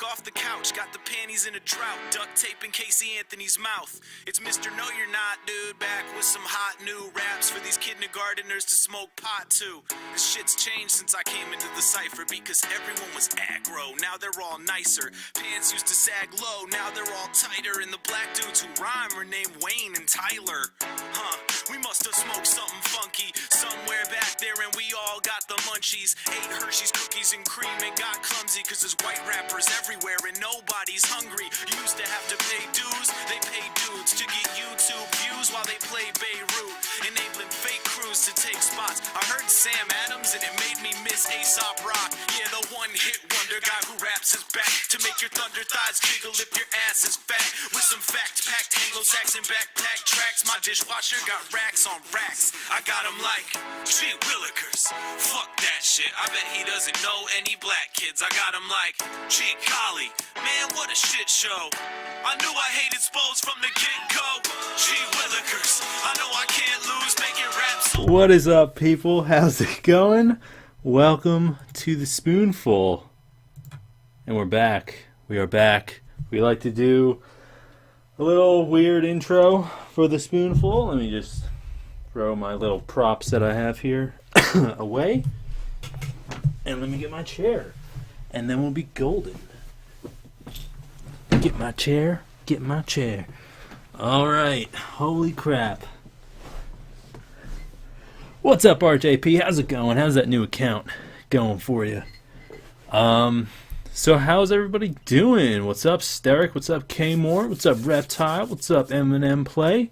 off the couch, got the panties in a drought, duct taping Casey Anthony's mouth. It's Mr. No You're Not, dude, back with some hot new raps for these kindergarteners to smoke pot to. This shit's changed since I came into the cypher because everyone was aggro, now they're all nicer. Pants used to sag low, now they're all tighter, and the black dudes who rhyme are named Wayne and Tyler. We must have smoked something funky somewhere back there, and we all got the munchies. Ate Hershey's cookies and cream and got clumsy cause there's white rappers everywhere and nobody's hungry. You used to have to pay dues, they pay dudes to get YouTube views while they play Beirut, enabling fake crews to take spots. I heard Sam Adams and it made me miss Aesop Rock. Yeah, the one-hit wonder guy who raps his back to make your thunder thighs jiggle if your ass is fat. With some fact-packed Anglo-Saxon backpack tracks, my dishwasher got racks on racks. I got him like, gee willikers, fuck that shit. I bet he doesn't know any black kids. I got him like, gee golly, man what a shit show. I knew I hated Spose from the get-go. Gee willikers, I know I can't lose making raps. What is up, people? How's it going? Welcome to the Spoonful. And we're back. We are back. We like to do a little weird intro for the Spoonful. Let me just throw my little props that I have here away. And let me get my chair. And then we'll be golden. Get my chair. Get my chair. Alright. Holy crap. What's up, RJP? How's it going? How's that new account going for you? So how's everybody doing? What's up, Steric? What's up, K Moore? What's up, Reptile? What's up, Eminem Play?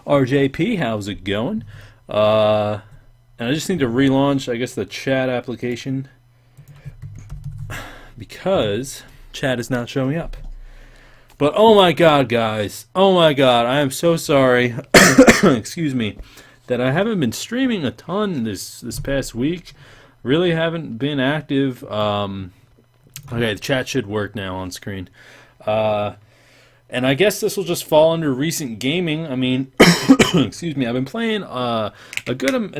RJP, how's it going? And I just need to relaunch, I guess, the chat application because chat is not showing up. But oh my god, guys. Oh my god, I am so sorry. Excuse me. That I haven't been streaming a ton this past week. Really haven't been active. Okay, the chat should work now on screen. And I guess this will just fall under recent gaming. I mean, excuse me, I've been playing a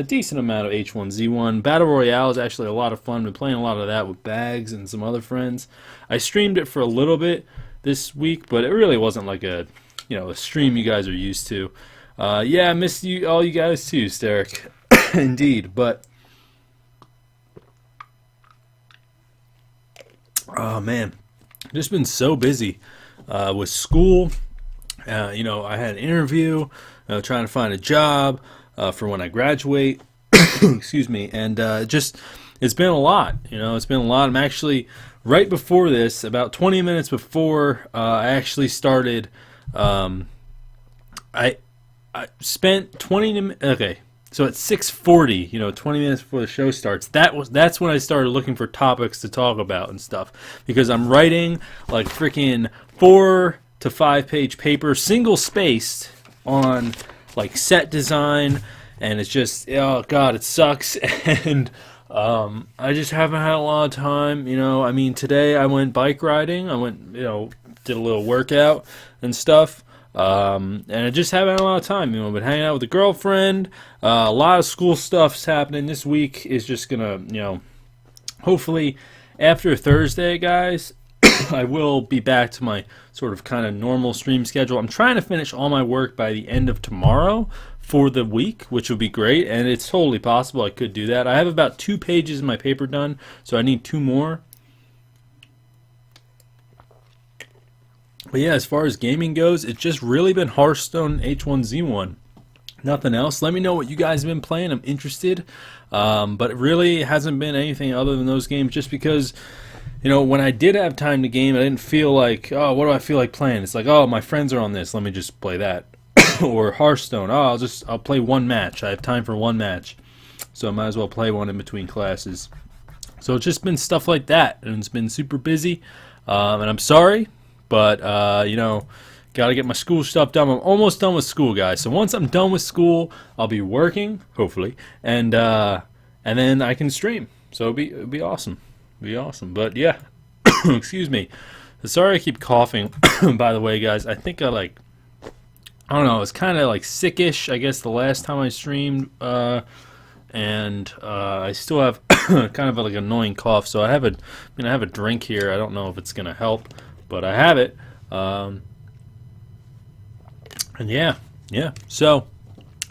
decent amount of H1Z1. Battle Royale is actually a lot of fun. I've been playing a lot of that with Bags and some other friends. I streamed it for a little bit this week, but it really wasn't like a stream you guys are used to. Yeah, I missed you all you guys too, Steric. Indeed, but oh man, just been so busy with school. I had an interview, trying to find a job for when I graduate. Excuse me, and it's been a lot. It's been a lot. I'm actually right before this, about 20 minutes before I actually started. I spent 20. Okay. So at 6:40, 20 minutes before the show starts, that's when I started looking for topics to talk about and stuff, because I'm writing like freaking 4 to 5 page paper, single spaced, on like set design, and it's just, oh god, it sucks. And I just haven't had a lot of time. I mean, today I went bike riding. I went, did a little workout and stuff. And I just haven't had a lot of time. Been hanging out with a girlfriend. A lot of school stuff's happening. This week is just gonna, hopefully after Thursday, guys, I will be back to my sort of kind of normal stream schedule. I'm trying to finish all my work by the end of tomorrow for the week, which would be great, and it's totally possible I could do that. I have about 2 pages of my paper done, so I need 2 more. But yeah, as far as gaming goes, it's just really been Hearthstone H1Z1. Nothing else. Let me know what you guys have been playing. I'm interested. But it really hasn't been anything other than those games, just because, when I did have time to game, I didn't feel like, oh, what do I feel like playing? It's like, oh, my friends are on this, let me just play that. Or Hearthstone, oh, I'll play one match. I have time for one match. So I might as well play one in between classes. So it's just been stuff like that, and it's been super busy. And I'm sorry. But, got to get my school stuff done. I'm almost done with school, guys. So once I'm done with school, I'll be working, hopefully, and then I can stream. So it'll be awesome. It'll be awesome. But, yeah, excuse me. Sorry I keep coughing, by the way, guys. I think I don't know, it's kind of like sickish, I guess, the last time I streamed. and I still have kind of like an annoying cough. So I have a drink here. I don't know if it's gonna help, but I have it. And yeah. So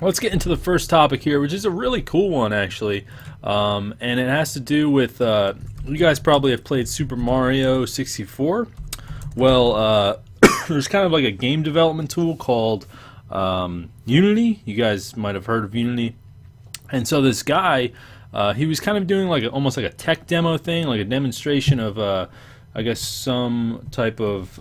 let's get into the first topic here, which is a really cool one actually, and it has to do with you guys probably have played Super Mario 64. Well, there's kind of like a game development tool called Unity. You guys might have heard of Unity. And so this guy, he was kind of doing like almost like a tech demo thing, like a demonstration of, I guess, some type of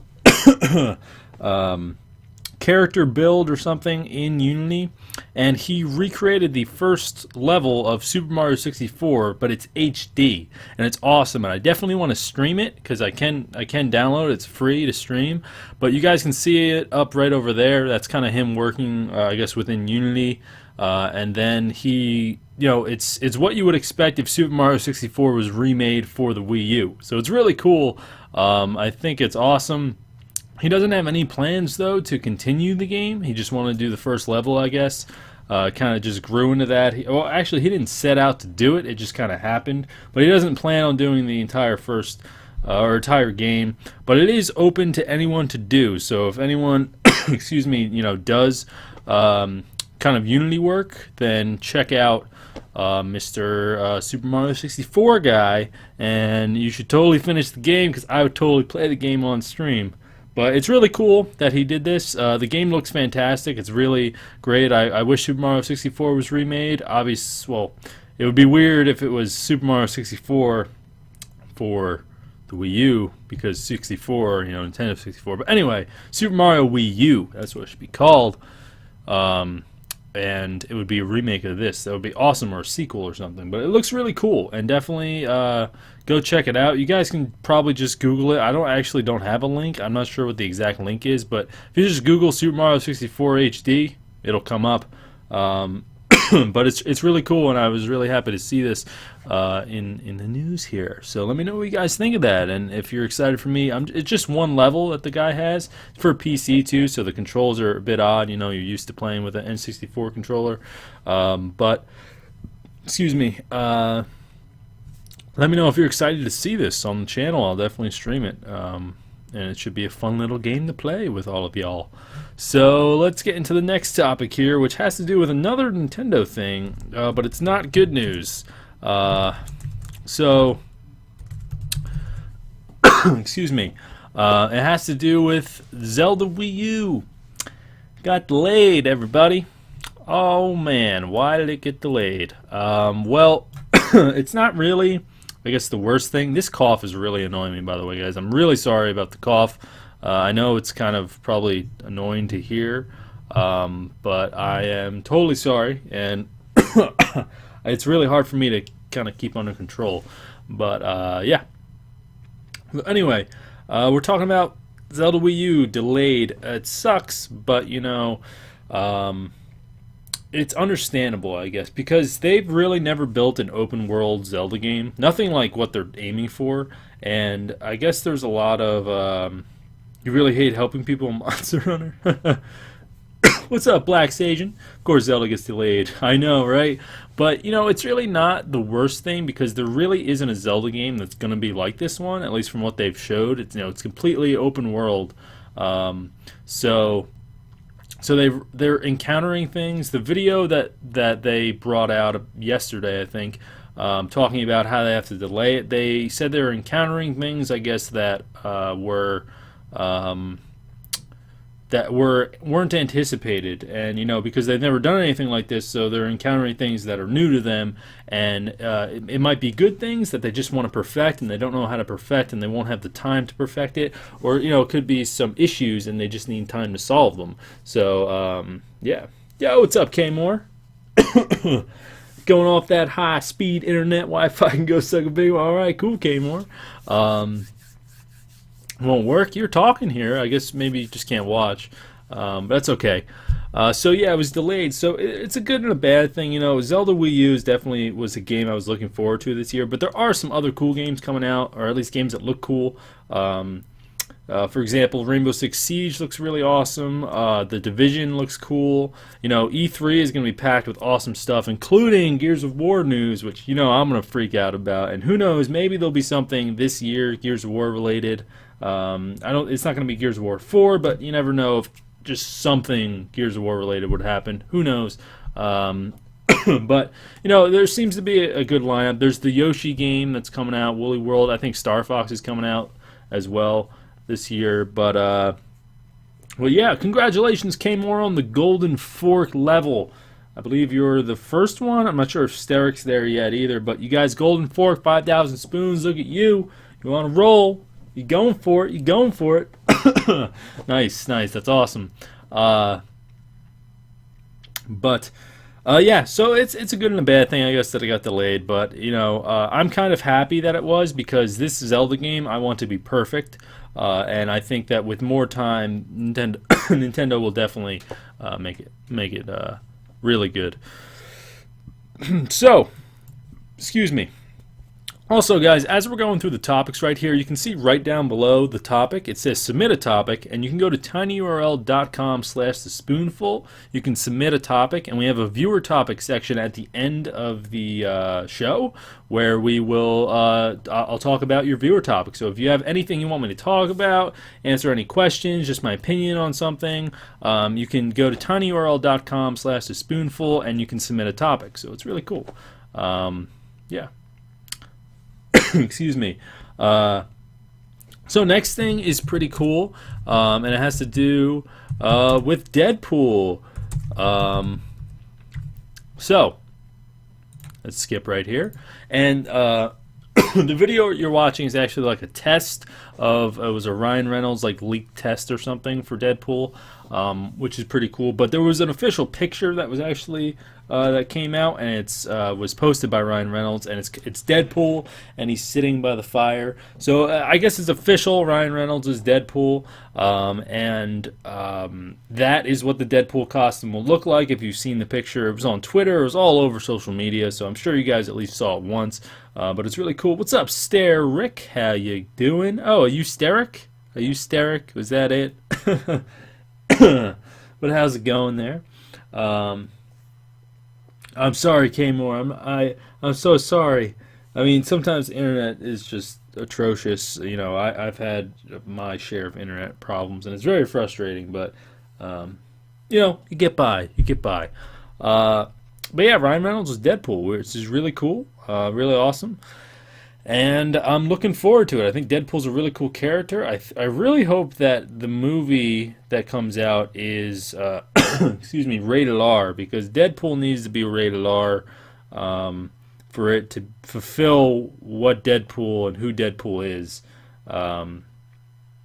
character build or something in Unity, and he recreated the first level of Super Mario 64, but it's HD, and it's awesome. And I definitely want to stream it because I can download it. It's free to stream, but you guys can see it up right over there. That's kind of him working, I guess, within Unity. And then he, it's what you would expect if Super Mario 64 was remade for the Wii U. So it's really cool. I think it's awesome. He doesn't have any plans, though, to continue the game. He just wanted to do the first level, I guess. Kind of just grew into that. Well, actually, he didn't set out to do it. It just kind of happened. But he doesn't plan on doing the entire first or entire game. But it is open to anyone to do. So if anyone, excuse me, does kind of Unity work, then check out Mr. Super Mario 64 guy. And you should totally finish the game because I would totally play the game on stream. But it's really cool that he did this. The game looks fantastic. It's really great. I wish Super Mario 64 was remade. Obviously, well, it would be weird if it was Super Mario 64 for the Wii U, because 64, Nintendo 64. But anyway, Super Mario Wii U, that's what it should be called. And it would be a remake of this. That would be awesome, or a sequel or something. But it looks really cool, and definitely go check it out. You guys can probably just Google it. I don't have a link. I'm not sure what the exact link is, but if you just Google Super Mario 64 HD, it'll come up. But it's really cool, and I was really happy to see this in the news here. So let me know what you guys think of that, and if you're excited for me. It's just one level that the guy has. It's for PC too, so the controls are a bit odd. You're used to playing with an N64 controller. But excuse me. Let me know if you're excited to see this on the channel. I'll definitely stream it. And it should be a fun little game to play with all of y'all. So let's get into the next topic here, which has to do with another Nintendo thing, but it's not good news. Excuse me. It has to do with Zelda Wii U. Got delayed, everybody. Oh man, why did it get delayed? Well, it's not really, I guess, the worst thing. This cough is really annoying me, by the way, guys. I'm really sorry about the cough. I know it's kind of probably annoying to hear, but I am totally sorry, and it's really hard for me to kind of keep under control. But yeah. Anyway, we're talking about Zelda Wii U delayed. It sucks, but it's understandable, I guess, because they've really never built an open world Zelda game. Nothing like what they're aiming for. And I guess there's a lot of you really hate helping people in Monster Hunter. What's up, Black Sage? Of course Zelda gets delayed. I know, right? But it's really not the worst thing, because there really isn't a Zelda game that's going to be like this one, at least from what they've showed. It's it's completely open world. So they're encountering things. The video that they brought out yesterday, I think, talking about how they have to delay it. They said they were encountering things, I guess, that weren't anticipated, and because they've never done anything like this, so they're encountering things that are new to them, and it might be good things that they just want to perfect, and they don't know how to perfect, and they won't have the time to perfect it, or it could be some issues and they just need time to solve them. So yeah. Yo, what's up, K Moore? Going off that high speed internet Wi-Fi and go suck a big one. All right, cool, K Moore. Won't work. You're talking here. I guess maybe you just can't watch, but that's okay. So yeah, it was delayed. So it's a good and a bad thing. Zelda Wii U definitely was a game I was looking forward to this year. But there are some other cool games coming out, or at least games that look cool. For example, Rainbow Six Siege looks really awesome. The Division looks cool. You know, E3 is going to be packed with awesome stuff, including Gears of War news, which, you know, I'm going to freak out about. And who knows, maybe there'll be something this year Gears of War related. It's not going to be Gears of War 4, but you never know if just something Gears of War related would happen. Who knows? But, you know, there seems to be a good lineup. There's the Yoshi game that's coming out, Woolly World. I think Star Fox is coming out as well this year. But, well, yeah, congratulations, K-More, on the Golden Fork level. I believe you're the first one. I'm not sure if Steric's there yet either. But you guys, Golden Fork, 5,000 spoons. Look at you. You on a roll. You going for it. You going for it. Nice, nice. That's awesome. Yeah, so it's a good and a bad thing, I guess, that it got delayed. But, you know, I'm kind of happy that it was, because this Zelda game I want to be perfect. And I think that with more time, Nintendo will definitely make it really good. So, excuse me. Also, guys, as we're going through the topics right here, you can see right down below the topic, it says submit a topic, and you can go to tinyurl.com/thespoonful. You can submit a topic, and we have a viewer topic section at the end of the show where we will, I'll talk about your viewer topic. So if you have anything you want me to talk about, answer any questions, just my opinion on something, you can go to tinyurl.com/thespoonful, and you can submit a topic. So it's really cool. Yeah. Excuse me. So next thing is pretty cool, and it has to do with Deadpool. So let's skip right here, and the video you're watching is actually like a test of, it was a Ryan Reynolds like leaked test or something for Deadpool, which is pretty cool. But there was an official picture that was actually that came out, and it's was posted by Ryan Reynolds, and it's Deadpool, and he's sitting by the fire. So I guess it's official. Ryan Reynolds is Deadpool, and that is what the Deadpool costume will look like. If you've seen the picture, it was on Twitter, it was all over social media, so I'm sure you guys at least saw it once. But it's really cool. What's up, Stare Rick? How you doing? Oh, are you Steric? Are you Steric? Was that it? But how's it going there? I'm sorry, K-More. I'm so sorry. I mean, sometimes the internet is just atrocious. You know, I've had my share of internet problems, and it's very frustrating. But you know, you get by. You get by. But yeah, Ryan Reynolds is Deadpool, which is really cool, really awesome. And I'm looking forward to it. I think Deadpool's a really cool character. I really hope that the movie that comes out is, excuse me, rated R, because Deadpool needs to be rated R for it to fulfill what Deadpool and who Deadpool is.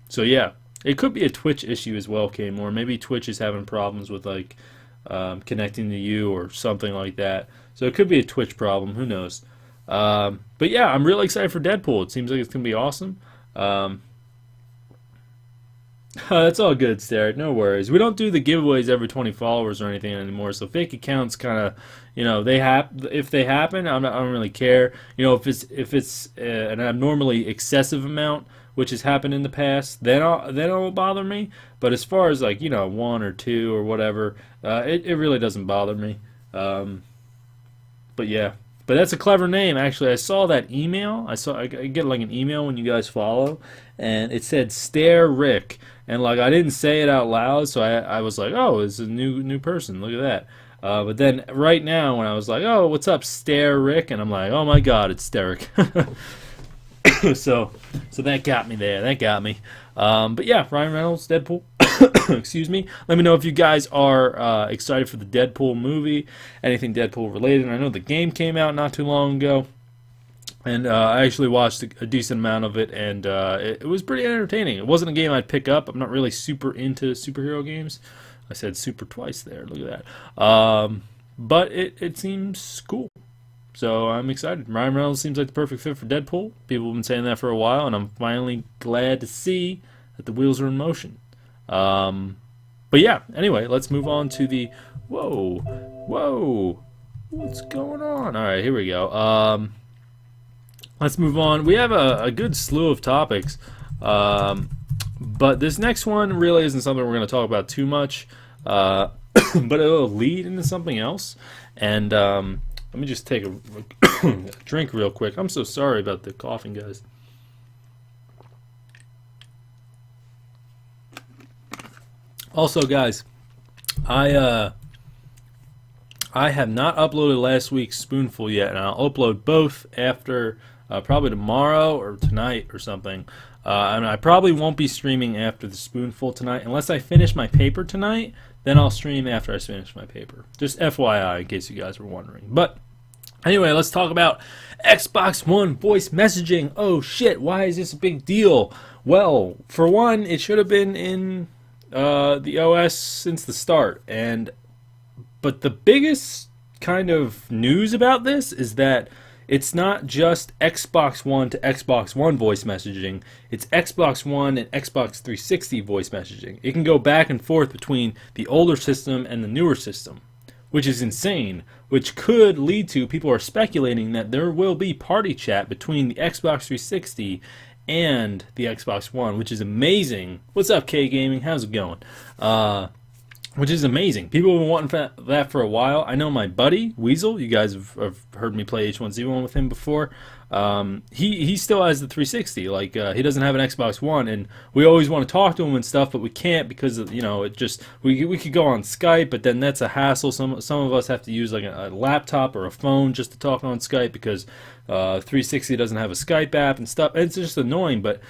So yeah, it could be a Twitch issue as well, K-More. Maybe Twitch is having problems with like connecting to you or something like that. So it could be a Twitch problem. Who knows? But yeah, I'm really excited for Deadpool. It seems like it's going to be awesome. That's all good, Starrett. No worries. We don't do the giveaways every 20 followers or anything anymore, so fake accounts kind of, you know, if they happen, I don't really care. You know, if it's an abnormally excessive amount, which has happened in the past, then it'll bother me. But as far as like, you know, 1 or 2 or whatever, it really doesn't bother me. But yeah. But that's a clever name, actually. I saw that email. I get like an email when you guys follow, and it said Stare Rick, and like I didn't say it out loud, so I was like, oh, it's a new person. Look at that. But then right now, when I was like, oh, what's up, Stare Rick, and I'm like, oh my God, it's Steric. so that got me there. That got me. But yeah, Ryan Reynolds, Deadpool. Excuse me. Let me know if you guys are excited for the Deadpool movie, anything Deadpool related. I know the game came out not too long ago, and I actually watched a decent amount of it, and it was pretty entertaining. It wasn't a game I'd pick up. I'm not really super into superhero games. I said super twice there. Look at that. But it seems cool. So I'm excited. Ryan Reynolds seems like the perfect fit for Deadpool. People have been saying that for a while, and I'm finally glad to see that the wheels are in motion. But yeah, anyway, let's move on to the, whoa, what's going on? Alright, here we go. Let's move on. We have a good slew of topics, But this next one really isn't something we're going to talk about too much, but it'll lead into something else. And let me just take a drink real quick. I'm so sorry about the coughing, guys. Also, guys, I have not uploaded last week's Spoonful yet, and I'll upload both after probably tomorrow or tonight or something. And I probably won't be streaming after the Spoonful tonight unless I finish my paper tonight. Then I'll stream after I finish my paper. Just FYI, in case you guys were wondering. But anyway, let's talk about Xbox One voice messaging. Oh shit! Why is this a big deal? Well, for one, it should have been in the OS since the start, but the biggest kind of news about this is that it's not just Xbox One to Xbox One voice messaging, it's Xbox One and Xbox 360 voice messaging. It can go back and forth between the older system and the newer system, which is insane, which could lead to, people are speculating that there will be party chat between the Xbox 360 and the Xbox One, which is amazing. What's up, K Gaming? How's it going? Which is amazing. People have been wanting that for a while. I know my buddy Weasel. You guys have heard me play H1Z1 with him before. He still has the 360. Like he doesn't have an Xbox One, and we always want to talk to him and stuff, but we can't because of, it just we could go on Skype, but then that's a hassle. Some of us have to use like a laptop or a phone just to talk on Skype because 360 doesn't have a Skype app and stuff. It's just annoying, but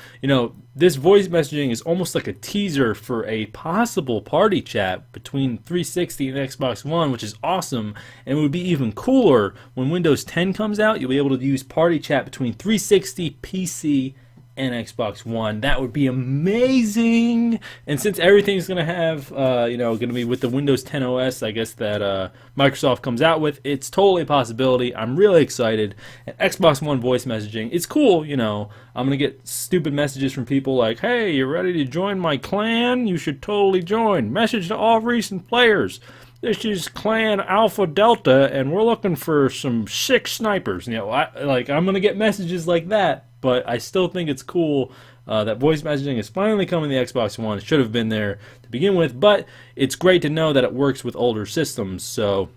this voice messaging is almost like a teaser for a possible party chat between 360 and Xbox One, which is awesome, and it would be even cooler when Windows 10 comes out. You'll be able to use party chat between 360, PC, and Xbox One. That would be amazing. And since everything's going to have, going to be with the Windows 10 OS, I guess that Microsoft comes out with, it's totally a possibility. I'm really excited. And Xbox One voice messaging, it's cool. I'm going to get stupid messages from people like, hey, you're ready to join my clan? You should totally join. Message to all recent players. This is Clan Alpha Delta, and we're looking for some sick snipers. I'm going to get messages like that. But I still think it's cool that voice messaging is finally coming to the Xbox One. It should have been there to begin with, but it's great to know that it works with older systems. So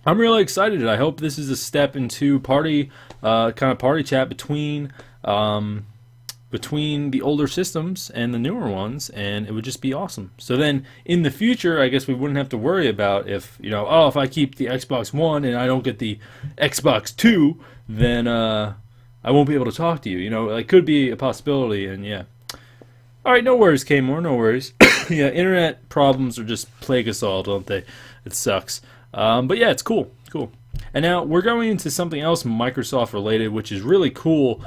I'm really excited. I hope this is a step into party chat between the older systems and the newer ones, and it would just be awesome. So then in the future, I guess we wouldn't have to worry about if if I keep the Xbox One and I don't get the Xbox 2, then I won't be able to talk to you. It could be a possibility, and yeah. All right, no worries, K-More, no worries. Yeah, internet problems are just plague us all, don't they? It sucks. But yeah, it's cool. And now we're going into something else Microsoft related, which is really cool.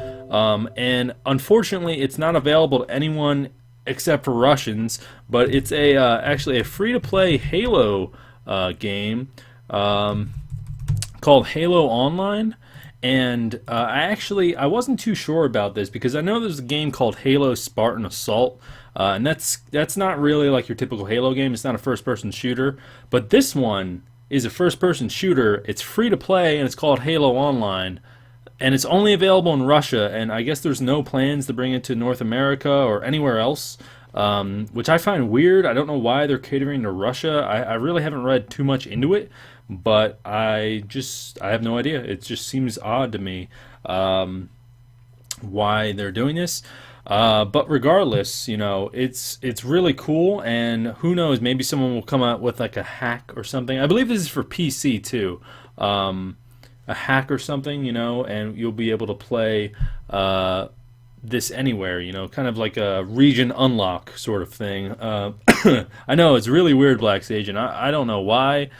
And unfortunately, it's not available to anyone except for Russians. But it's actually a free-to-play Halo game called Halo Online. And I wasn't too sure about this because I know there's a game called Halo Spartan Assault, and that's not really like your typical Halo game. It's not a first-person shooter, but this one is a first-person shooter. It's free to play, and it's called Halo Online, and it's only available in Russia. And I guess there's no plans to bring it to North America or anywhere else, which I find weird. I don't know why they're catering to Russia. I really haven't read too much into it. But I have no idea. It just seems odd to me why they're doing this. But regardless, it's really cool, and who knows, maybe someone will come out with like a hack or something. I believe this is for PC too. A hack or something, and you'll be able to play this anywhere, kind of like a region unlock sort of thing. I know it's really weird, Black Sage, and I don't know why.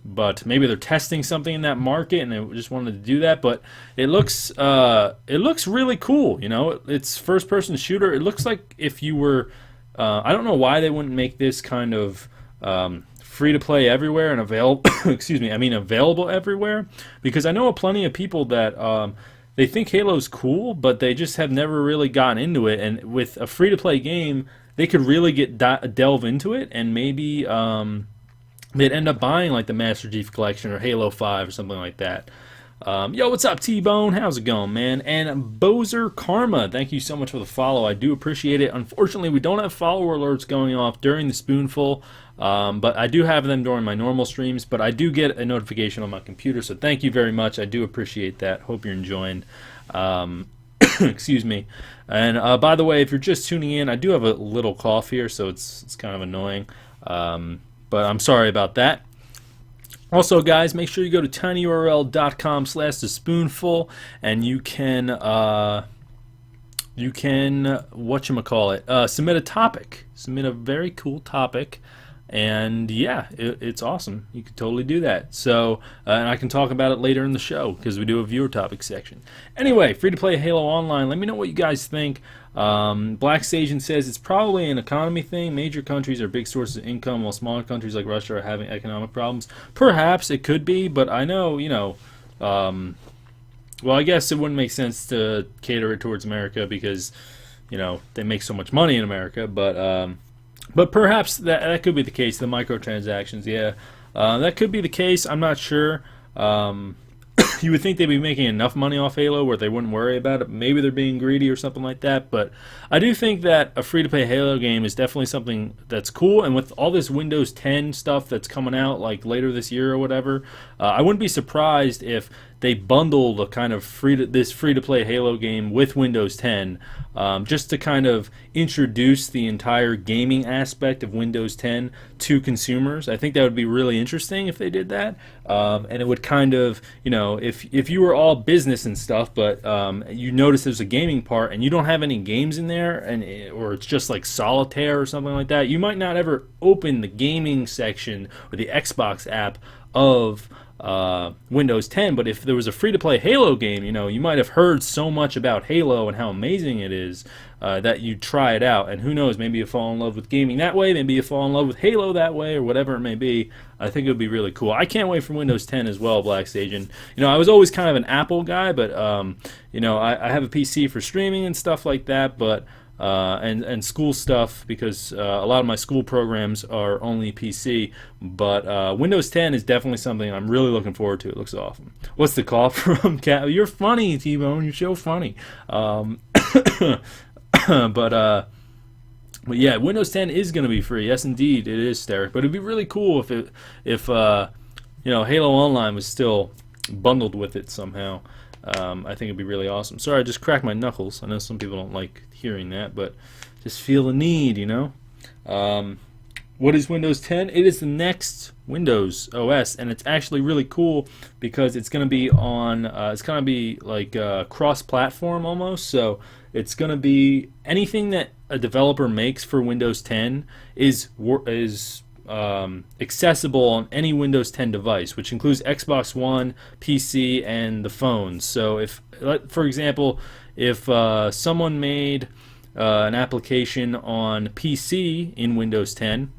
But maybe they're testing something in that market and they just wanted to do that. But it looks really cool. It's first-person shooter. It looks like if you were, I don't know why they wouldn't make this kind of free to play everywhere and available. Available everywhere, because I know plenty of people that they think Halo's cool, but they just have never really gotten into it. And with a free to play game, they could really delve into it, and maybe they'd end up buying like the Master Chief Collection or Halo 5 or something like that. Yo, what's up, T-Bone? How's it going, man? And Bozer Karma, thank you so much for the follow. I do appreciate it. Unfortunately, we don't have follower alerts going off during the Spoonful, but I do have them during my normal streams, but I do get a notification on my computer, so thank you very much. I do appreciate that. Hope you're enjoying. Excuse me. And by the way, if you're just tuning in, I do have a little cough here, so it's kind of annoying. But I'm sorry about that. Also, guys, make sure you go to tinyurl.com/thespoonful, and you can submit a topic, submit a very cool topic, and yeah, it's awesome. You can totally do that. So, and I can talk about it later in the show because we do a viewer topic section. Anyway, free to play Halo Online. Let me know what you guys think. Black Sajan says it's probably an economy thing. Major countries are big sources of income, while smaller countries like Russia are having economic problems. Perhaps it could be, but I know, well, I guess it wouldn't make sense to cater it towards America because, they make so much money in America. But perhaps that could be the case. The microtransactions, yeah, that could be the case. I'm not sure. You would think they'd be making enough money off Halo where they wouldn't worry about it. Maybe they're being greedy or something like that. But I do think that a free-to-play Halo game is definitely something that's cool. And with all this Windows 10 stuff that's coming out like later this year or whatever, I wouldn't be surprised if they bundled a kind of free-to-play Halo game with Windows 10 just to kind of introduce the entire gaming aspect of Windows 10 to consumers. I think that would be really interesting if they did that. And it would kind of, if you were all business and stuff, but you notice there's a gaming part and you don't have any games in there, or it's just like solitaire or something like that, you might not ever open the gaming section or the Xbox app of Windows 10. But if there was a free-to-play Halo game, you might have heard so much about Halo and how amazing it is that you'd try it out. And who knows, maybe you fall in love with gaming that way, maybe you fall in love with Halo that way, or whatever it may be. I think it would be really cool. I can't wait for Windows 10 as well, Black Sage. And, I was always kind of an Apple guy, but, I have a PC for streaming and stuff like that, but and school stuff because a lot of my school programs are only PC. But Windows 10 is definitely something I'm really looking forward to. It looks awesome. What's the call from Cat? You're funny, T-Bone. You're so funny. But yeah, Windows 10 is going to be free. Yes, indeed, it is, Derek. But it'd be really cool if Halo Online was still bundled with it somehow. I think it'd be really awesome. Sorry, I just cracked my knuckles. I know some people don't like hearing that, but just feel the need, What is Windows 10? It is the next Windows OS, and it's actually really cool because it's going to be on. It's going to be like cross-platform almost. So it's going to be anything that a developer makes for Windows 10 is accessible on any Windows 10 device, which includes Xbox One, PC, and the phones. So if, for example, if someone made an application on PC in Windows 10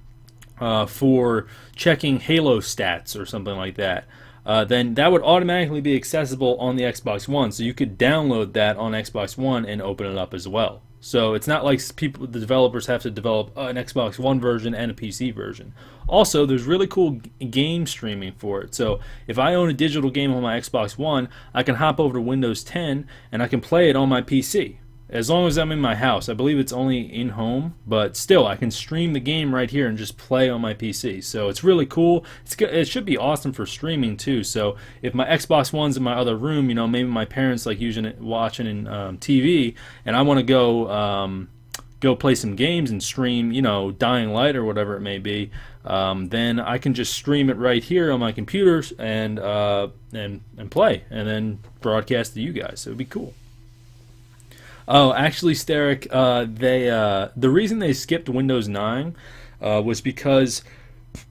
for checking Halo stats or something like that, then that would automatically be accessible on the Xbox One. So you could download that on Xbox One and open it up as well. So it's not like the developers have to develop an Xbox One version and a PC version. Also, there's really cool game streaming for it. So if I own a digital game on my Xbox One, I can hop over to Windows 10 and I can play it on my PC. As long as I'm in my house. I believe it's only in home, but still I can stream the game right here and just play on my PC. So it's really cool. It should be awesome for streaming too. So if my Xbox One's in my other room, maybe my parents like watching in TV, and I want to go play some games and stream, Dying Light or whatever it may be, then I can just stream it right here on my computers and play, and then broadcast to you guys. So it'd be cool. Oh, actually, Steric, the reason they skipped Windows 9 was because,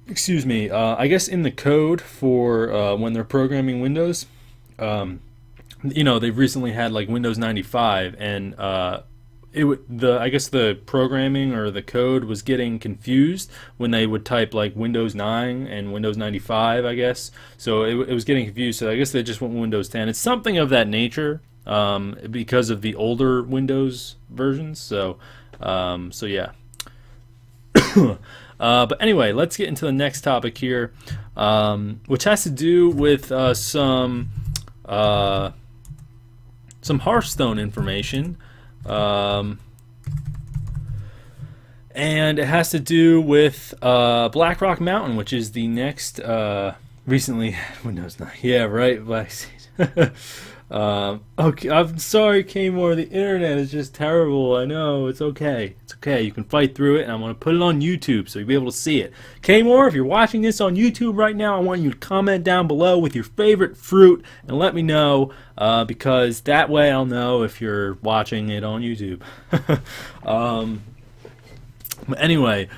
I guess in the code for when they're programming Windows, they've recently had like Windows 95, and I guess the programming or the code was getting confused when they would type like Windows 9 and Windows 95, I guess. So it was getting confused. So I guess they just went with Windows 10. It's something of that nature. Because of the older Windows versions. So yeah. But anyway, let's get into the next topic here, which has to do with some some Hearthstone information. And it has to do with Black Rock Mountain, which is the next recently Windows 9. Yeah, right. Okay, I'm sorry, Kmore. The internet is just terrible. I know. It's okay. It's okay. You can fight through it, and I'm going to put it on YouTube so you'll be able to see it. Kmore, if you're watching this on YouTube right now, I want you to comment down below with your favorite fruit and let me know, because that way I'll know if you're watching it on YouTube. Anyway,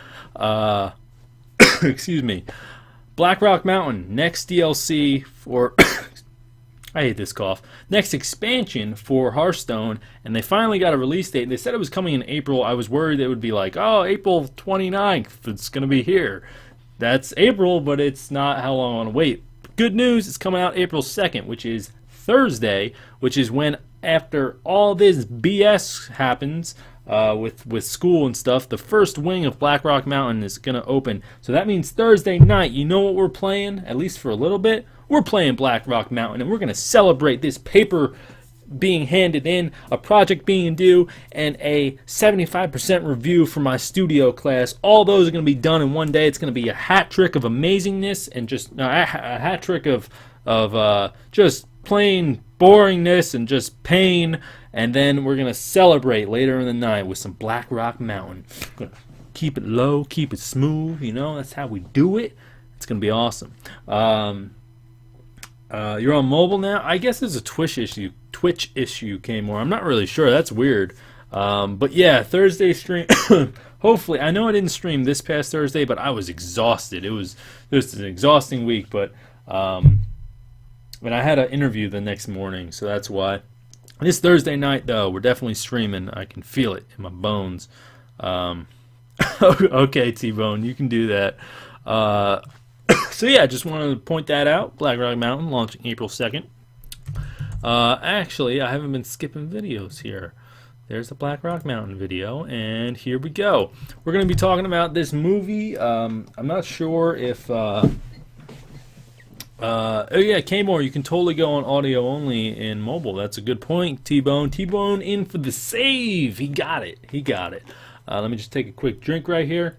excuse me. Black Rock Mountain, next DLC for I hate this cough. Next expansion for Hearthstone, and they finally got a release date. They said it was coming in April. I was worried it would be like, oh, April 29th, it's going to be here. That's April, but it's not how long I want to wait. Good news, it's coming out April 2nd, which is Thursday, which is when, after all this BS happens, with school and stuff, the first wing of Black Rock Mountain is going to open. So that means Thursday night, you know what we're playing, at least for a little bit? We're playing Black Rock Mountain, and we're going to celebrate this paper being handed in, a project being due, and a 75% review for my studio class. All those are going to be done in one day. It's going to be a hat trick of amazingness and just a hat trick of just plain boringness and just pain. And then we're going to celebrate later in the night with some Black Rock Mountain. Gonna keep it low, keep it smooth, you know, that's how we do it. It's going to be awesome. You're on mobile now? I guess there's a Twitch issue, Kmore. I'm not really sure. That's weird. But yeah, Thursday stream. Hopefully, I know I didn't stream this past Thursday, but I was exhausted. It was an exhausting week, but and I had an interview the next morning, so that's why. This Thursday night, though, we're definitely streaming. I can feel it in my bones. Okay, T-Bone, you can do that. So yeah, just wanted to point that out. Black Rock Mountain launching April 2nd. Actually, I haven't been skipping videos here. There's the Black Rock Mountain video, and here we go. We're going to be talking about this movie. I'm not sure if... oh yeah, Kmore, you can totally go on audio only in mobile. That's a good point, T-Bone. T-Bone in for the save. He got it. He got it. Let me just take a quick drink right here.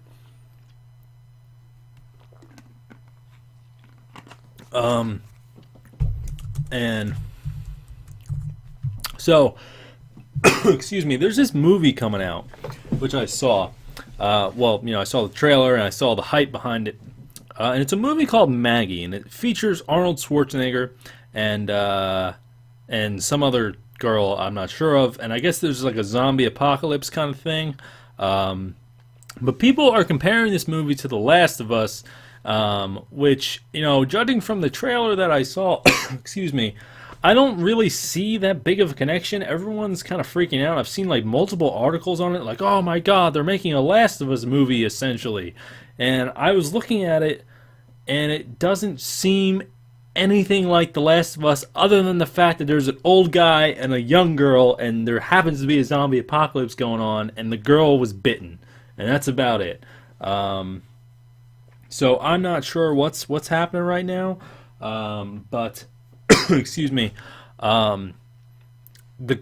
And so, excuse me, there's this movie coming out, which I saw. Well, you know, I saw the trailer and I saw the hype behind it. And it's a movie called Maggie, and it features Arnold Schwarzenegger and some other girl I'm not sure of. And I guess there's like a zombie apocalypse kind of thing. But people are comparing this movie to The Last of Us, which, you know, judging from the trailer that I saw, excuse me, I don't really see that big of a connection. Everyone's kind of freaking out. I've seen like multiple articles on it, like, oh my god, they're making a Last of Us movie, essentially. And I was looking at it, and it doesn't seem anything like The Last of Us, other than the fact that there's an old guy and a young girl, and there happens to be a zombie apocalypse going on, and the girl was bitten. And that's about it. So I'm not sure what's happening right now, but excuse me, the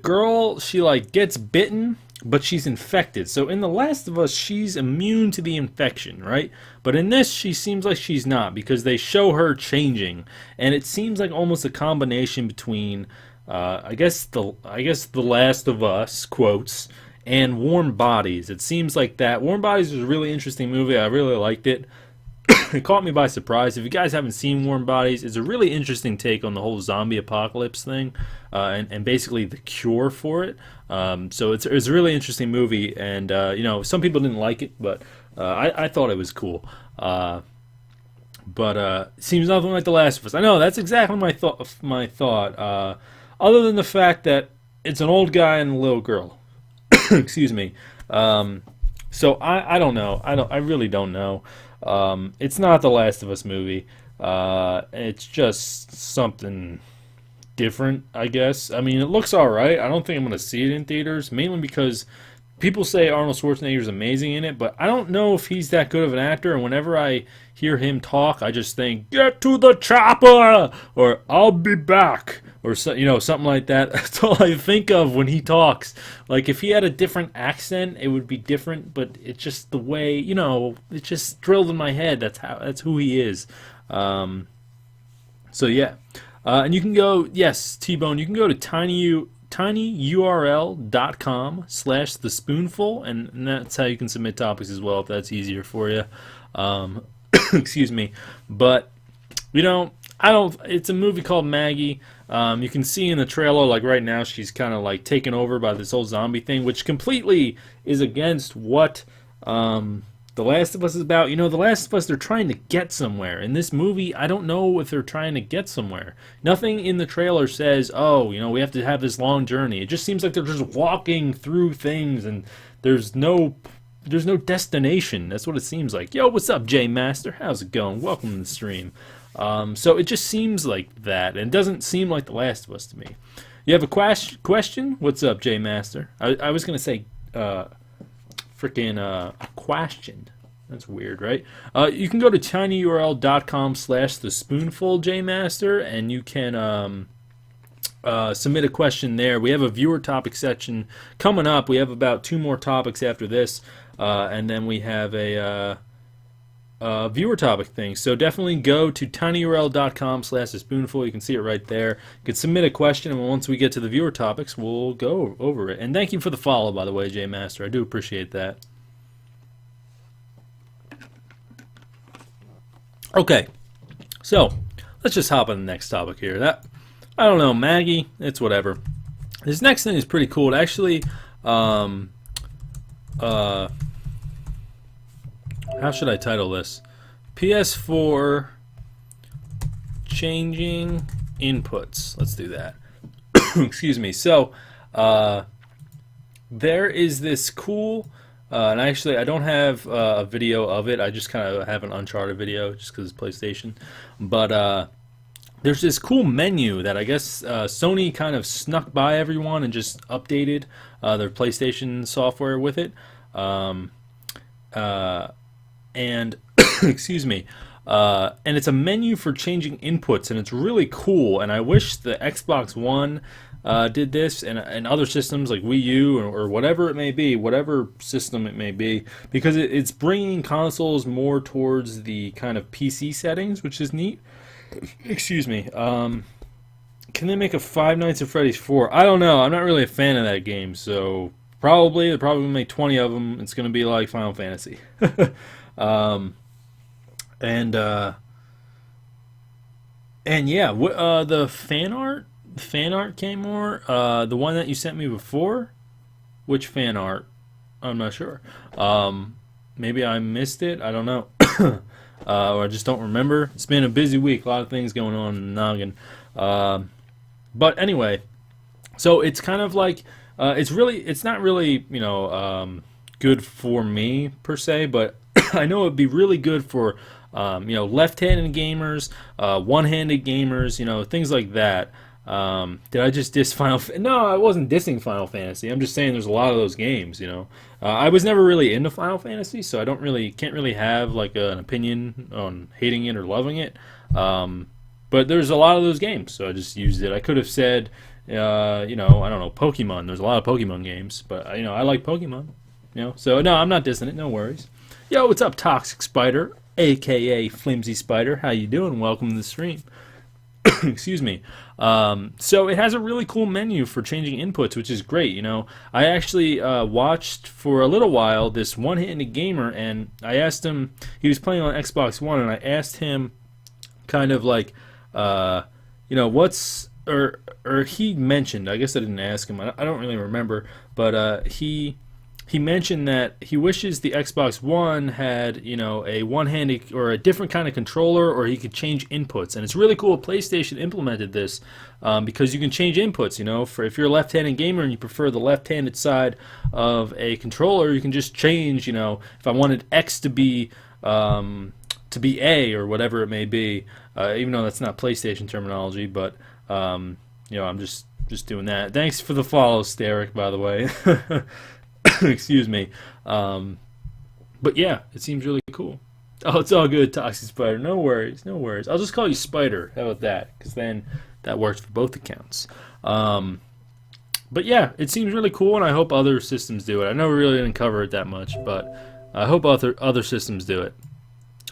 girl, she like gets bitten, but she's infected. So in The Last of Us, she's immune to the infection, right? But in this, she seems like she's not, because they show her changing, and it seems like almost a combination between, I guess the Last of Us quotes and Warm Bodies. It seems like that. Warm Bodies was a really interesting movie. I really liked it. It caught me by surprise. If you guys haven't seen Warm Bodies, it's a really interesting take on the whole zombie apocalypse thing, and basically the cure for it. So it's a really interesting movie, and you know, some people didn't like it, but I thought it was cool. But it seems nothing like The Last of Us. I know, that's exactly my thought. Other than the fact that it's an old guy and a little girl. Excuse me. So I don't know. I really don't know. It's not The Last of Us movie. It's just something different, I guess. I mean, it looks alright. I don't think I'm going to see it in theaters, mainly because people say Arnold Schwarzenegger is amazing in it, but I don't know if he's that good of an actor. And whenever I hear him talk, I just think, "Get to the chopper," or "I'll be back," or so, something like that. That's all I think of when he talks. Like if he had a different accent, it would be different. But it's just the way, it's just drilled in my head. That's who he is. So yeah, and you can go, yes, T-Bone, you can go to tinyurl.com/thespoonful, and that's how you can submit topics as well if that's easier for you. Excuse me, but I don't. It's a movie called Maggie. You can see in the trailer, like right now, she's kind of like taken over by this whole zombie thing, which completely is against what The Last of Us is about. The Last of Us, they're trying to get somewhere. In this movie, I don't know if they're trying to get somewhere. Nothing in the trailer says, oh, we have to have this long journey. It just seems like they're just walking through things, and there's no destination. That's what it seems like. Yo, what's up, J Master? How's it going? Welcome to the stream. So it just seems like that, and it doesn't seem like The Last of Us to me. You have a question? What's up, J Master? I was going to say... freaking question. That's weird, right? You can go to tinyurl.com/thespoonful, JMaster, and you can submit a question there. We have a viewer topic section coming up. We have about 2 more topics after this, and then we have a viewer topic thing. So definitely go to tinyurl.com/thespoonful. You can see it right there. You can submit a question, and once we get to the viewer topics, we'll go over it. And thank you for the follow, by the way, J Master. I do appreciate that. Okay, so let's just hop on the next topic here. I don't know, Maggie. It's whatever. This next thing is pretty cool. It actually, how should I title this? PS4 changing inputs. Let's do that. Excuse me. So, there is this cool, and actually I don't have a video of it. I just kind of have an Uncharted video just because it's PlayStation. But there's this cool menu that I guess Sony kind of snuck by everyone and just updated their PlayStation software with it. And excuse me, and it's a menu for changing inputs, and it's really cool. And I wish the Xbox One did this, and other systems like Wii U or whatever it may be, whatever system it may be, because it's bringing consoles more towards the kind of PC settings, which is neat. Excuse me. Can they make a Five Nights at Freddy's 4? I don't know. I'm not really a fan of that game, so they'll probably make 20 of them. It's going to be like Final Fantasy. And yeah, the fan art came more. The one that you sent me before, which fan art? I'm not sure. Maybe I missed it. I don't know. Or I just don't remember. It's been a busy week. A lot of things going on in the noggin. But anyway, so it's kind of like it's not really good for me per se, but I know it'd be really good for left-handed gamers, one-handed gamers, things like that. Did I just diss Final? No, I wasn't dissing Final Fantasy. I'm just saying there's a lot of those games. I was never really into Final Fantasy, so I can't really have like an opinion on hating it or loving it. But there's a lot of those games, so I just used it. I could have said, I don't know, Pokemon. There's a lot of Pokemon games, but I like Pokemon. So no, I'm not dissing it. No worries. Yo, what's up, Toxic Spider, aka Flimsy Spider? How you doing? Welcome to the stream. Excuse me. So it has a really cool menu for changing inputs, which is great. I actually watched for a little while this one-handed gamer, and I asked him. He was playing on Xbox One, and I asked him, kind of like, what's or he mentioned. I guess I didn't ask him. I don't really remember, but he mentioned that he wishes the Xbox One had, a one-handed or a different kind of controller, or he could change inputs. And it's really cool PlayStation implemented this because you can change inputs. For if you're a left-handed gamer and you prefer the left-handed side of a controller, you can just change. If I wanted X to be A or whatever it may be, even though that's not PlayStation terminology, but I'm just doing that. Thanks for the follow, Steric, by the way. Excuse me. But yeah, it seems really cool. Oh, it's all good, Toxic Spider. No worries, no worries. I'll just call you Spider. How about that? Because then that works for both accounts. But yeah, it seems really cool, and I hope other systems do it. I know we really didn't cover it that much, but I hope other systems do it,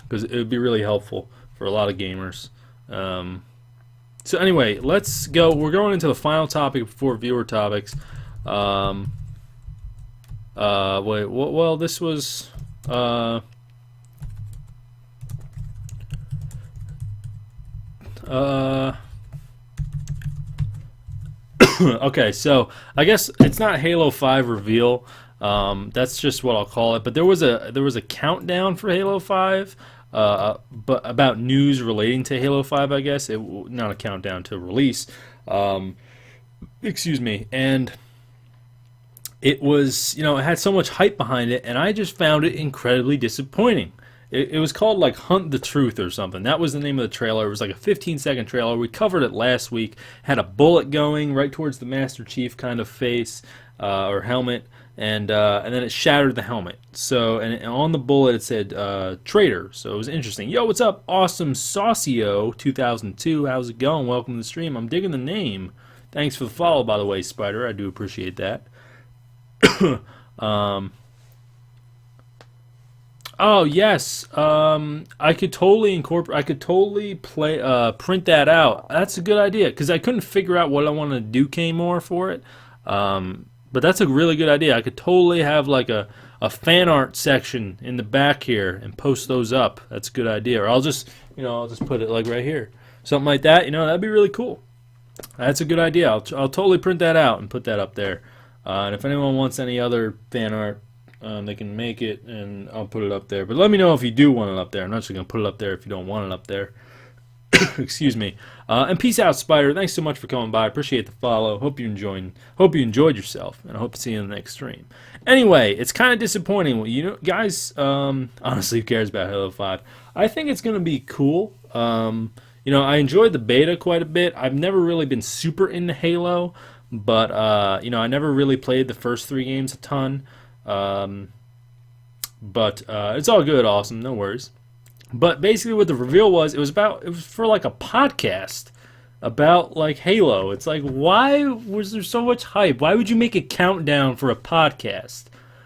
because it would be really helpful for a lot of gamers. So anyway, let's go. We're going into the final topic before viewer topics. Wait, well, this was okay, so I guess it's not Halo 5 reveal. That's just what I'll call it. But there was a countdown for Halo 5, but about news relating to Halo 5. I guess not a countdown to release. Excuse me, and it was, it had so much hype behind it, and I just found it incredibly disappointing. It was called like Hunt the Truth or something. That was the name of the trailer. It was like a 15-second trailer. We covered it last week. Had a bullet going right towards the Master Chief kind of face or helmet, and then it shattered the helmet. So and on the bullet it said traitor. So it was interesting. Yo, what's up? Awesome Saucio 2002. How's it going? Welcome to the stream. I'm digging the name. Thanks for the follow, by the way, Spider. I do appreciate that. Oh yes, I could totally incorporate. I could totally print that out. That's a good idea, because I couldn't figure out what I wanted to do K-more for it. But that's a really good idea. I could totally have like a fan art section in the back here and post those up. That's a good idea. Or I'll just put it like right here, something like that. That'd be really cool. That's a good idea. I'll totally print that out and put that up there. And if anyone wants any other fan art, they can make it, and I'll put it up there. But let me know if you do want it up there. I'm not just going to put it up there if you don't want it up there. Excuse me. And peace out, Spider. Thanks so much for coming by. Appreciate the follow. Hope you enjoyed yourself, and I hope to see you in the next stream. Anyway, it's kind of disappointing. Guys, honestly, who cares about Halo 5? I think it's going to be cool. I enjoyed the beta quite a bit. I've never really been super into Halo, but I never really played the first 3 games a ton. But it's all good, awesome, no worries. But basically what the reveal was, it was for like a podcast about like Halo. It's like, why was there so much hype? Why would you make a countdown for a podcast?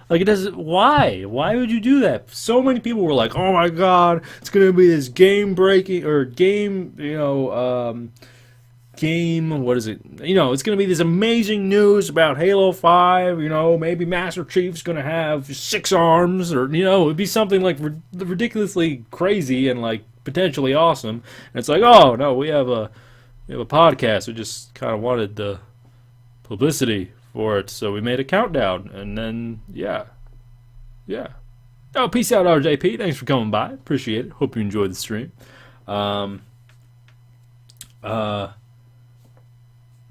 Like, it doesn't, why would you do that? So many people were like, oh my god, it's gonna be this game breaking or game, what is it? It's going to be this amazing news about Halo 5, maybe Master Chief's going to have 6 arms, or, it'd be something like ridiculously crazy and like potentially awesome. And it's like, oh no, we have a podcast. We just kind of wanted the publicity for it, so we made a countdown, and then, yeah. Oh, peace out, RJP. Thanks for coming by. Appreciate it. Hope you enjoyed the stream.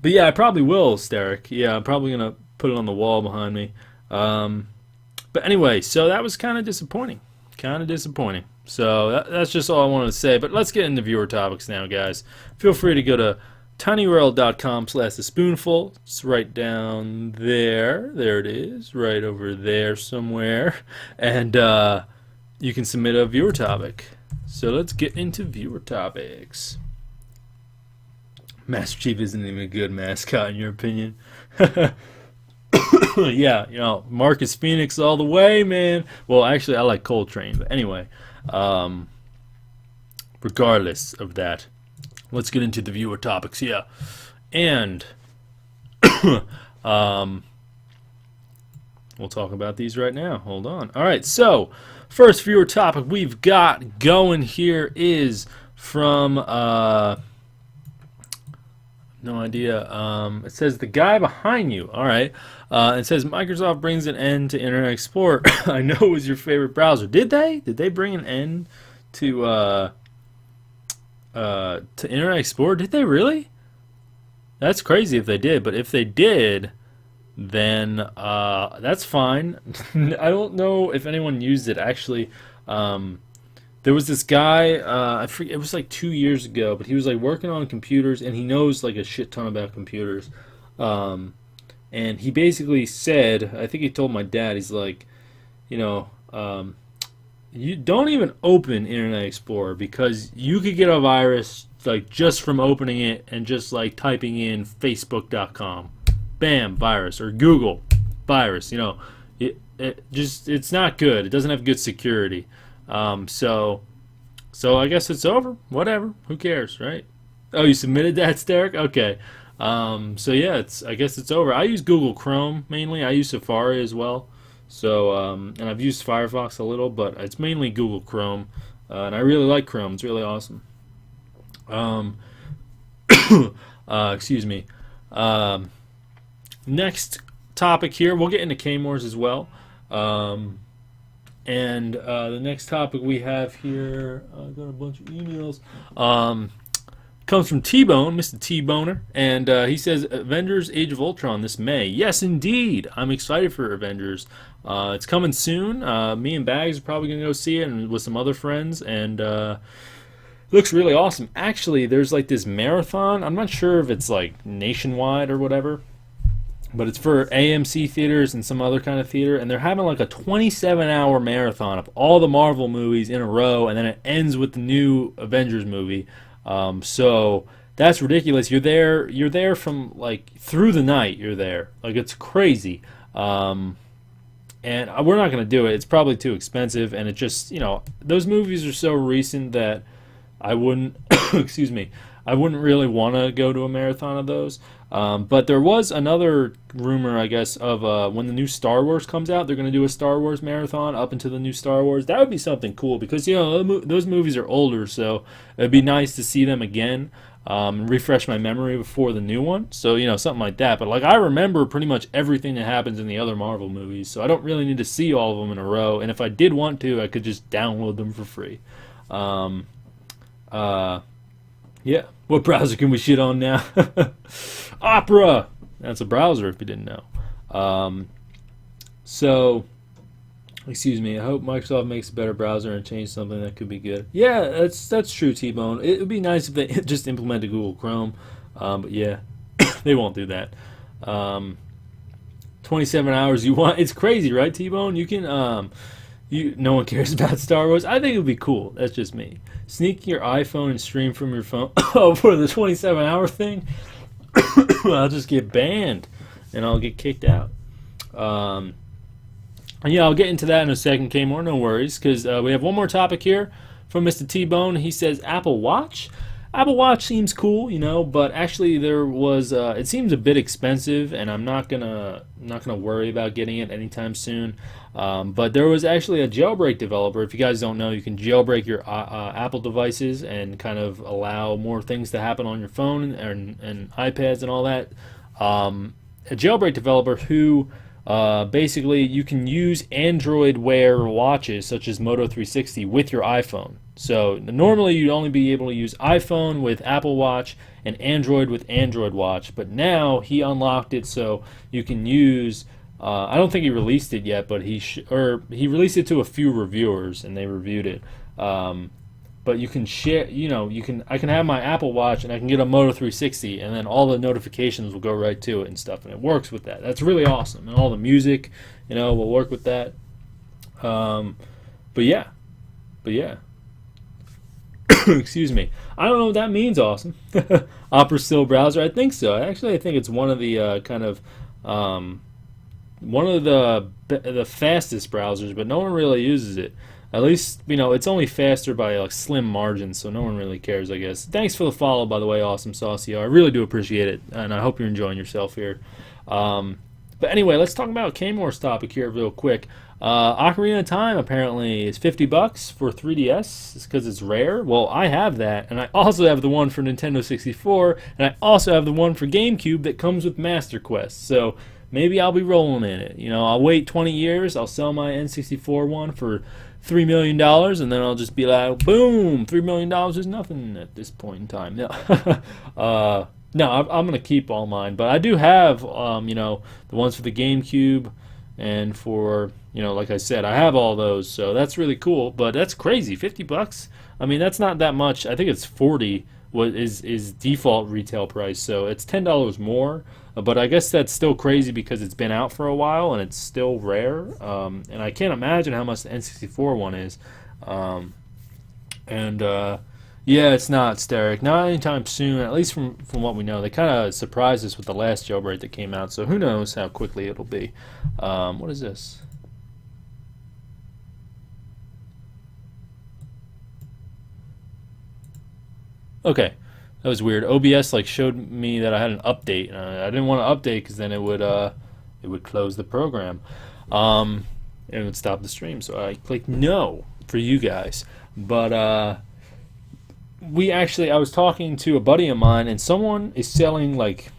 But yeah, I probably will, Steric. Yeah, I'm probably going to put it on the wall behind me. But anyway, so that was kind of disappointing. So that's just all I wanted to say. But let's get into viewer topics now, guys. Feel free to go to tinyurl.com/thespoonful. It's right down there. There it is, right over there somewhere. And you can submit a viewer topic. So let's get into viewer topics. Master Chief isn't even a good mascot in your opinion. Yeah, Marcus Phoenix all the way, man. Well, actually, I like Coltrane, but anyway, regardless of that, let's get into the viewer topics here. And we'll talk about these right now. Hold on. All right, so first viewer topic we've got going here is from no idea. It says the guy behind you. All right. It says Microsoft brings an end to Internet Explorer. I know it was your favorite browser. Did they? Did they bring an end to Internet Explorer? Did they really? That's crazy if they did. But if they did, then that's fine. I don't know if anyone used it actually. There was this guy, I forget, it was like 2 years ago, but he was like working on computers, and he knows like a shit ton about computers. and he basically said, I think he told my dad, he's like, you know, you don't even open Internet Explorer because you could get a virus like just from opening it and just like typing in Facebook.com, bam, virus, or Google, virus. You know, it's not good. It doesn't have good security. So I guess it's over. Whatever. Who cares, right? Oh, you submitted that, Derek? Okay. So yeah, I guess it's over. I use Google Chrome mainly. I use Safari as well. So and I've used Firefox a little, but it's mainly Google Chrome, and I really like Chrome. It's really awesome. Excuse me. Next topic here, we'll get into K-Mores as well. And the next topic we have here, I got a bunch of emails. Comes from T-Bone, Mr. T-Boner, and he says Avengers Age of Ultron this May. Yes, indeed. I'm excited for Avengers. It's coming soon. Me and Bags are probably going to go see it and with some other friends, and it looks really awesome. Actually, there's like this marathon. I'm not sure if it's like nationwide or whatever, but it's for AMC theaters and some other kind of theater, and they're having like a 27-hour marathon of all the Marvel movies in a row, and then it ends with the new Avengers movie. So that's ridiculous. You're there from like through the night. You're there, like it's crazy. And we're not gonna do it. It's probably too expensive, and it just, you know, those movies are so recent that I wouldn't, excuse me, I wouldn't really want to go to a marathon of those. But there was another rumor, I guess, of when the new Star Wars comes out, they're going to do a Star Wars marathon up into the new Star Wars. That would be something cool because, you know, those movies are older, so it'd be nice to see them again and refresh my memory before the new one. So, you know, something like that. But, like, I remember pretty much everything that happens in the other Marvel movies, so I don't really need to see all of them in a row. And if I did want to, I could just download them for free. Yeah. What browser can we shit on now? Opera! That's a browser if you didn't know. So, excuse me, I hope Microsoft makes a better browser and change something that could be good. Yeah, that's true, T-Bone. It would be nice if they just implemented Google Chrome. But yeah, they won't do that. 27 hours you want. It's crazy, right, T-Bone? You can, no one cares about Star Wars. I think it would be cool. That's just me. Sneak your iPhone and stream from your phone. Oh, for the 27-hour thing? I'll just get banned, and I'll get kicked out. Yeah, I'll get into that in a second, K-More. No worries, because we have one more topic here from Mr. T-Bone. He says, Apple Watch? Apple Watch seems cool, you know, but actually there was it seems a bit expensive, and I'm not gonna worry about getting it anytime soon. But there was actually a jailbreak developer. If you guys don't know, you can jailbreak your Apple devices and kind of allow more things to happen on your phone and iPads and all that. A jailbreak developer who basically you can use Android Wear watches such as Moto 360 with your iPhone. So normally you'd only be able to use iPhone with Apple Watch and Android with Android Watch, but now he unlocked it so you can use. I don't think he released it yet, but he released it to a few reviewers and they reviewed it. But you can share. You know, I can have my Apple Watch and I can get a Moto 360, and then all the notifications will go right to it and stuff, and it works with that. That's really awesome, and all the music, you know, will work with that. But yeah. Excuse me. I don't know what that means. Awesome. Opera still browser. I think so. Actually, I think it's one of the kind of one of the fastest browsers, but no one really uses it. At least, you know, it's only faster by like slim margins, so no one really cares, I guess. Thanks for the follow, by the way, Awesome Saucy. I really do appreciate it, and I hope you're enjoying yourself here. But anyway, let's talk about K-More's topic here real quick. Ocarina of Time apparently is $50 for 3DS. It's because it's rare. Well, I have that, and I also have the one for Nintendo 64, and I also have the one for GameCube that comes with Master Quest. So maybe I'll be rolling in it. You know, I'll wait 20 years. I'll sell my N64 one for $3 million, and then I'll just be like, boom, $3 million is nothing at this point in time. No, no, I'm going to keep all mine. But I do have, you know, the ones for the GameCube and for, you know, like I said, I have all those. So that's really cool. But that's crazy, $50. I mean, that's not that much. I think it's $40 what is default retail price. So it's $10 more. But I guess that's still crazy because it's been out for a while and it's still rare. And I can't imagine how much the N64 one is. Yeah, it's not, Steric. Not anytime soon, at least from what we know. They kind of surprised us with the last jailbreak that came out, so who knows how quickly it'll be. What is this? Okay, that was weird. OBS like showed me that I had an update, and I didn't want to update because then it would close the program, and it would stop the stream. So I clicked no for you guys. But I was talking to a buddy of mine, and someone is selling like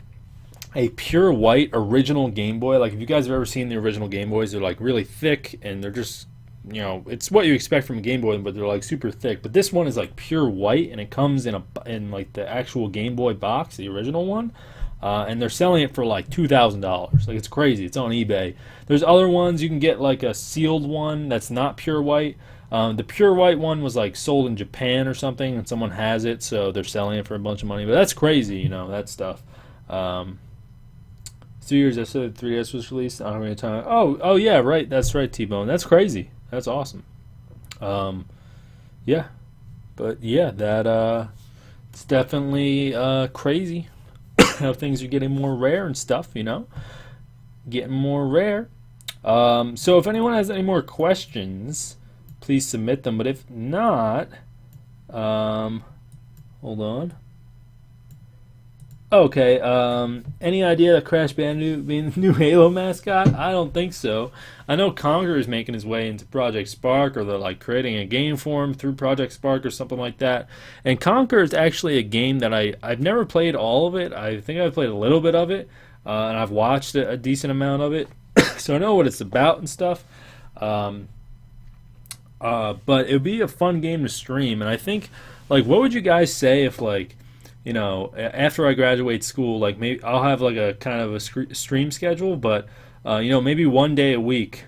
a pure white original Game Boy. Like if you guys have ever seen the original Game Boys, they're like really thick and they're just, you know, it's what you expect from a Game Boy, but they're like super thick. But this one is like pure white, and it comes in like the actual Game Boy box, the original one, and they're selling it for like $2,000. Like it's crazy. It's on eBay. There's other ones you can get, like a sealed one that's not pure white. The pure white one was like sold in Japan or something, and someone has it, so they're selling it for a bunch of money. But that's crazy, you know, that stuff. 3 years after the 3DS was released. I don't have any time. Oh yeah, right. That's right, T-Bone. That's crazy. That's awesome. Yeah, but yeah, that it's definitely crazy how things are getting more rare and stuff. You know, getting more rare. So if anyone has any more questions, please submit them. But if not, hold on. Okay, any idea that Crash Bandicoot being the new Halo mascot? I don't think so. I know Conker is making his way into Project Spark, or they're like creating a game for him through Project Spark or something like that. And Conker is actually a game that I've never played all of it. I think I've played a little bit of it, and I've watched a decent amount of it, so I know what it's about and stuff. But it would be a fun game to stream, and I think, like, what would you guys say if, like, you know, after I graduate school, like maybe I'll have like a kind of a stream schedule, but you know, maybe one day a week,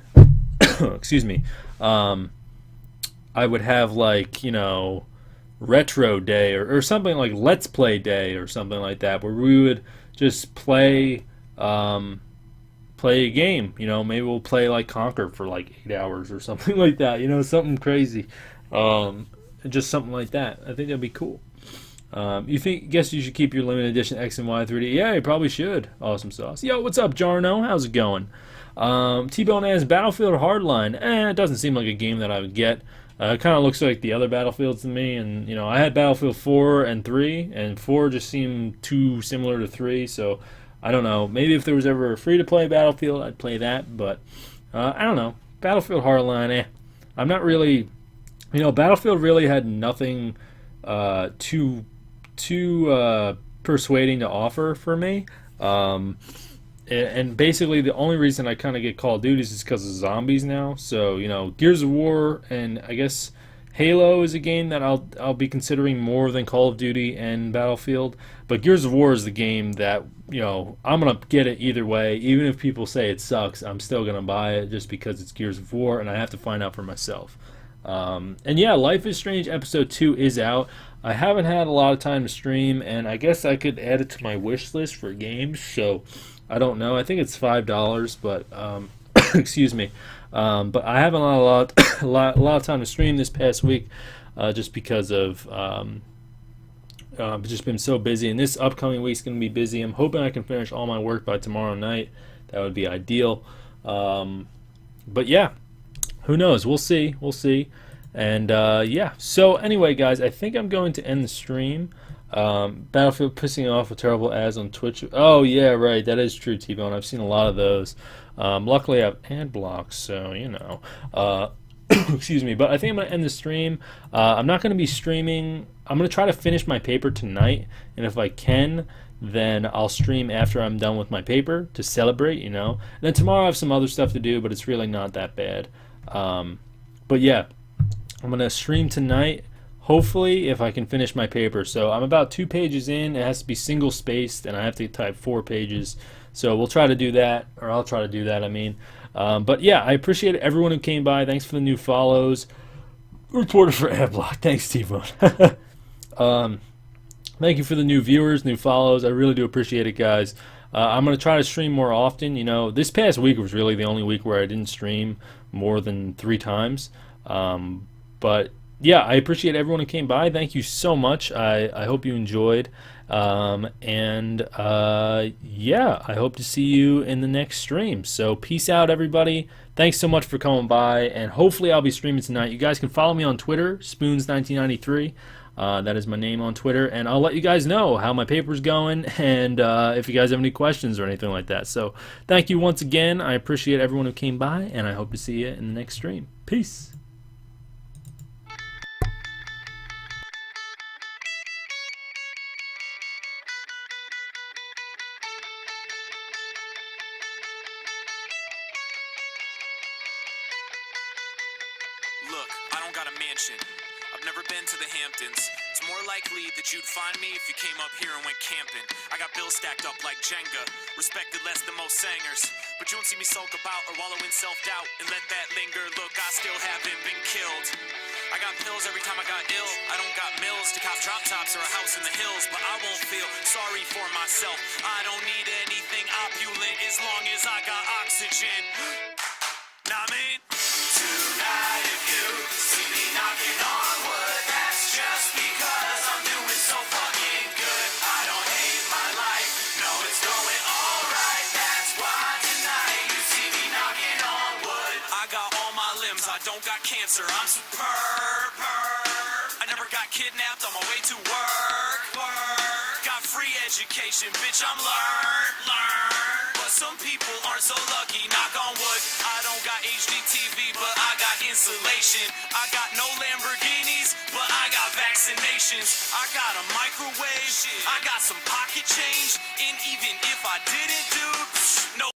excuse me, I would have like, you know, retro day or something like let's play day or something like that, where we would just play a game. You know, maybe we'll play like Conquer for like 8 hours or something like that. You know, something crazy, just something like that. I think that'd be cool. Guess you should keep your limited edition X and Y 3D. Yeah, you probably should. Awesome sauce. Yo, what's up, Jarno? How's it going? T-Bone asks, Battlefield Hardline. It doesn't seem like a game that I would get. It kind of looks like the other Battlefields to me, and, you know, I had Battlefield 4 and 3, and 4 just seemed too similar to 3, so I don't know. Maybe if there was ever a free-to-play Battlefield, I'd play that, but I don't know. Battlefield Hardline, I'm not really... You know, Battlefield really had nothing too persuading to offer for me, and basically the only reason I kind of get Call of Duty is because of zombies now. So, you know, Gears of War and I guess Halo is a game that I'll be considering more than Call of Duty and Battlefield. But Gears of War is the game that, you know, I'm gonna get it either way. Even if people say it sucks, I'm still gonna buy it just because it's Gears of War, and I have to find out for myself. And yeah, Life is Strange Episode 2 is out. I haven't had a lot of time to stream, and I guess I could add it to my wish list for games, so I don't know. I think it's $5, but excuse me. But I haven't had a lot of time to stream this past week, just because of I've just been so busy, and this upcoming week's going to be busy. I'm hoping I can finish all my work by tomorrow night. That would be ideal. But yeah, who knows? We'll see. We'll see. And yeah, so anyway, guys, I think I'm going to end the stream. Battlefield pissing off with terrible ads on Twitch. Oh yeah, right, that is true, T-Bone. I've seen a lot of those. Luckily I have ad blocks, so you know. Excuse me, but I think I'm going to end the stream. I'm not going to be streaming. I'm going to try to finish my paper tonight, and if I can, then I'll stream after I'm done with my paper to celebrate, you know. And then tomorrow I have some other stuff to do, but it's really not that bad. But yeah, I'm going to stream tonight, hopefully, if I can finish my paper. So I'm about 2 pages in. It has to be single-spaced, and I have to type 4 pages. So we'll try to do that, or I'll try to do that, I mean. But yeah, I appreciate everyone who came by. Thanks for the new follows. Reporter for Adblock. Thanks, T-Bone. Thank you for the new viewers, new follows. I really do appreciate it, guys. I'm going to try to stream more often. You know, this past week was really the only week where I didn't stream more than 3 times. But yeah, I appreciate everyone who came by. Thank you so much. I hope you enjoyed. Yeah, I hope to see you in the next stream. So peace out, everybody. Thanks so much for coming by, and hopefully I'll be streaming tonight. You guys can follow me on Twitter, Spoons1993. That is my name on Twitter, and I'll let you guys know how my paper's going and if you guys have any questions or anything like that. So thank you once again. I appreciate everyone who came by, and I hope to see you in the next stream. Peace. Look, I don't got a mansion. I've never been to the Hamptons. It's more likely that you'd find me if you came up here and went camping. I got bills stacked up like Jenga, respected less than most singers. But you won't see me sulk about or wallow in self-doubt and let that linger. Look, I still haven't been killed. I got pills every time I got ill. I don't got mills to cop drop tops or a house in the hills, but I won't feel sorry for myself. I don't need anything opulent as long as I got oxygen. Nah, man. Tonight if you see me knocking on wood, that's just because I'm doing so fucking good. I don't hate my life, no, it's going alright. That's why tonight you see me knocking on wood. I got all my limbs, I don't got cancer, I'm superb. I never got kidnapped on my way to work. Got free education, bitch, I'm learn. But some people aren't so lucky, knock on wood. I don't got HDTV, but I got insulation. I got no Lamborghinis, but I got vaccinations. I got a microwave, I got some pocket change. And even if I didn't, dude,